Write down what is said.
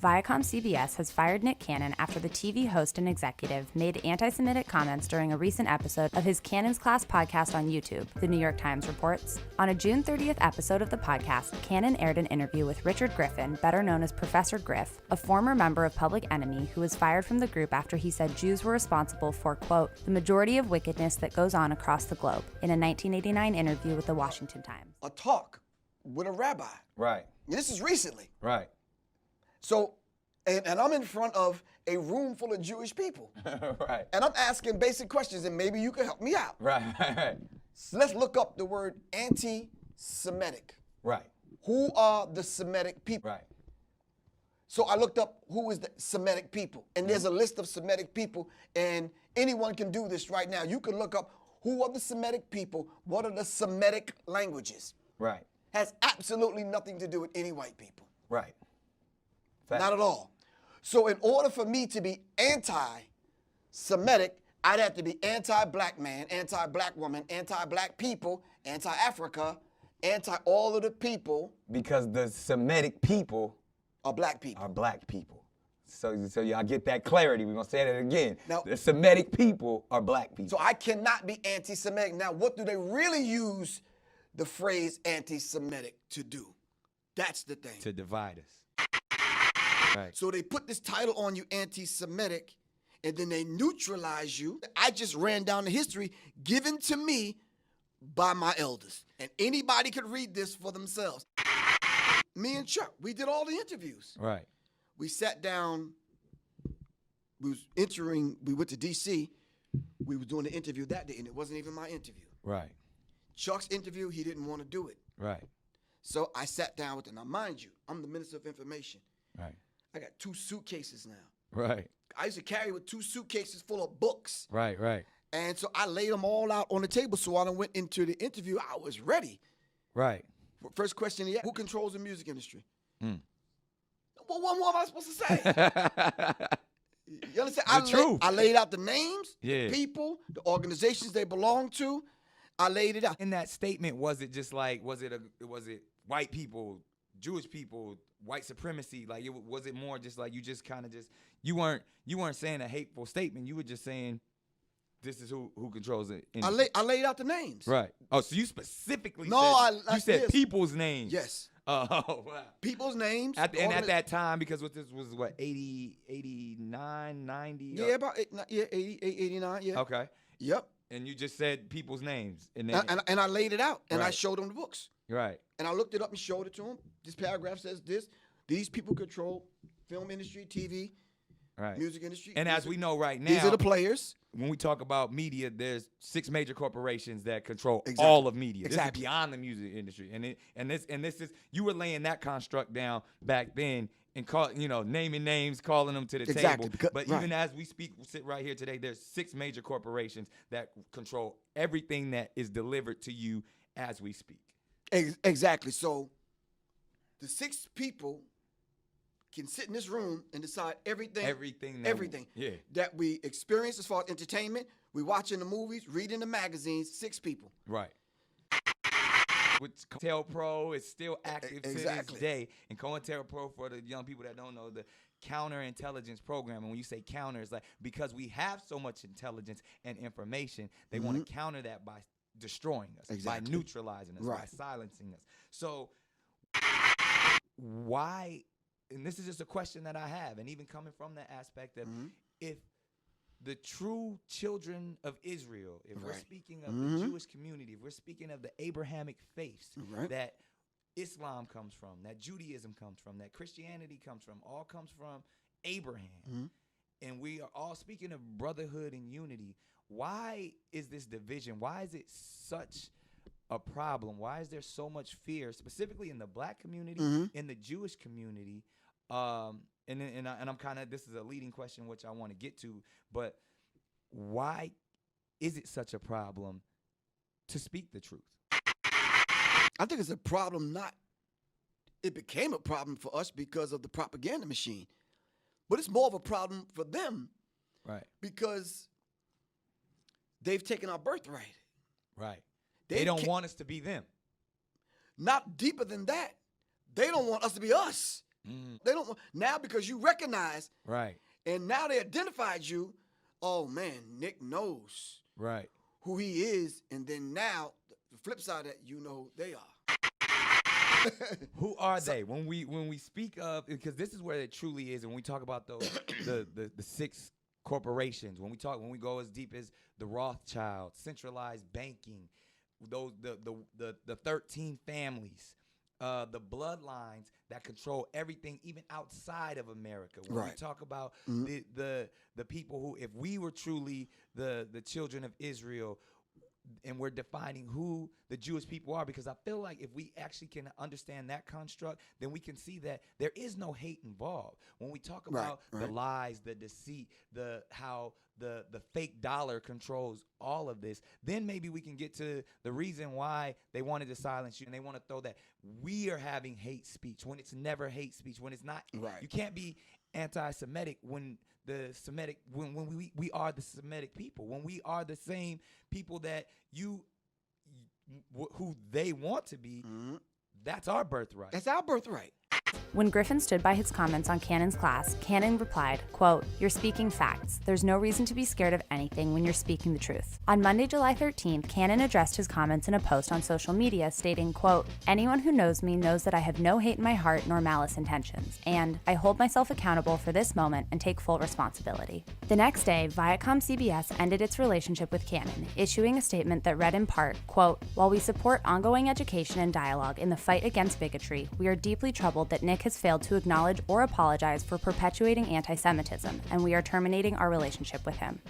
Viacom CBS has fired Nick Cannon after the TV host and executive made anti-Semitic comments during a recent episode of his Cannon's Class podcast on YouTube, the New York Times reports. On a June 30th episode of the podcast, Cannon aired an interview with Richard Griffin, better known as Professor Griff, a former member of Public Enemy who was fired from the group after he said Jews were responsible for, quote, the majority of wickedness that goes on across the globe, in a 1989 interview with the Washington Times. A talk with a rabbi. Right. This is recently. Right. So, and I'm in front of a room full of Jewish people. Right. And I'm asking basic questions, and maybe you can help me out. Right. So let's look up the word anti-Semitic. Right. Who are the Semitic people? Right. So I looked up who is the Semitic people, and there's a list of Semitic people, and anyone can do this right now. You can look up who are the Semitic people, what are the Semitic languages. Right. Has absolutely nothing to do with any white people. Right. Not at all. So in order for me to be anti-Semitic, I'd have to be anti-black man, anti-black woman, anti-black people, anti-Africa, anti-all of the people. Because the Semitic people are black people. Are black people. So y'all get that clarity. We're going to say that again. Now, the Semitic people are black people. So I cannot be anti-Semitic. Now, what do they really use the phrase anti-Semitic to do? That's the thing. To divide us. Right. So they put this title on you, anti-Semitic, and then they neutralize you. I just ran down the history given to me by my elders. And anybody could read this for themselves. Me and Chuck, we did all the interviews. Right. We sat down, we went to D.C., we were doing the interview that day, and it wasn't even my interview. Right. Chuck's interview, he didn't want to do it. Right. So I sat down with him. Now, mind you, I'm the Minister of Information. Right. I got 2 suitcases now. Right. I used to carry with 2 suitcases full of books. Right, right. And so I laid them all out on the table. So when I went into the interview, I was ready. Right. First question he asked, who controls the music industry? Mm. Well, what more am I supposed to say? You understand? I laid out the names, the people, the organizations they belong to. I laid it out. In that statement, was it just like, was it white people, Jewish people, white supremacy? Like, was it more just like you just kind of just, you weren't saying a hateful statement. You were just saying, this is who controls it. I laid out the names. Right. Oh, so you specifically you said people's names. Yes. Oh, wow. People's names. At that time, because this was what, 80, 89, 90? Yeah, about 80, 89, yeah. Okay. Yep. And you just said people's names. And I laid it out, and I Right. showed them the books. Right. And I looked it up and showed it to them. This paragraph says this. These people control film industry, TV, Right. music industry. And as we know right now, these are the players. When we talk about media, there's 6 major corporations that control Exactly. all of media. Exactly. This is beyond the music industry. And this is, you were laying that construct down back then and naming names, calling them to the Exactly. table. But even as we sit right here today, there's 6 major corporations that control everything that is delivered to you as we speak. Exactly. So the 6 people can sit in this room and decide everything that we experience as far as entertainment. We watching the movies, reading the magazines. 6 people. Right. With COINTELPRO is still active to this day. And COINTELPRO, for the young people that don't know, the counterintelligence program. And when you say counter, it's like because we have so much intelligence and information, they want to counter that by destroying us, by neutralizing us, by silencing us. So why, and this is just a question that I have, and even coming from that aspect of if the true children of Israel, if we're speaking of the Jewish community, if we're speaking of the Abrahamic faiths that Islam comes from, that Judaism comes from, that Christianity comes from, all comes from Abraham, and we are all speaking of brotherhood and unity, why is this division? Why is it such a problem? Why is there so much fear, specifically in the black community, in the Jewish community? And I'm kind of, this is a leading question which I want to get to, but why is it such a problem to speak the truth? I think it's a problem it became a problem for us because of the propaganda machine. But it's more of a problem for them. Right. Because they've taken our birthright. Right. They don't want us to be them. Not deeper than that. They don't want us to be us. They don't now because you recognize, Right. and now they identified you. Oh man, Nick knows Right. who he is, and then now the flip side of that, you know who they are. Who are they? When we speak of, because this is where it truly is, and we talk about those the 6 corporations. When we go as deep as the Rothschilds, centralized banking, those the 13 families, the bloodlines that control everything, even outside of America. When we talk about the people who, if we were truly the children of Israel, and we're defining who the Jewish people are, because I feel like if we actually can understand that construct, then we can see that there is no hate involved. When we talk about the lies, the deceit, how the fake dollar controls all of this, then maybe we can get to the reason why they wanted to silence you, and they want to throw that we are having hate speech when it's never hate speech, when it's not. You can't be anti-Semitic when the Semitic, when we are the Semitic people, when we are the same people that who they want to be. That's our birthright. That's our birthright. When Griffin stood by his comments on Cannon's class, Cannon replied, quote, "You're speaking facts. There's no reason to be scared of anything when you're speaking the truth." On Monday, July 13th, Cannon addressed his comments in a post on social media stating, quote, "Anyone who knows me knows that I have no hate in my heart nor malice intentions, and I hold myself accountable for this moment and take full responsibility." The next day, Viacom-CBS ended its relationship with Cannon, issuing a statement that read in part, quote, "While we support ongoing education and dialogue in the fight against bigotry, we are deeply troubled that Nick has failed to acknowledge or apologize for perpetuating anti-Semitism, and we are terminating our relationship with him."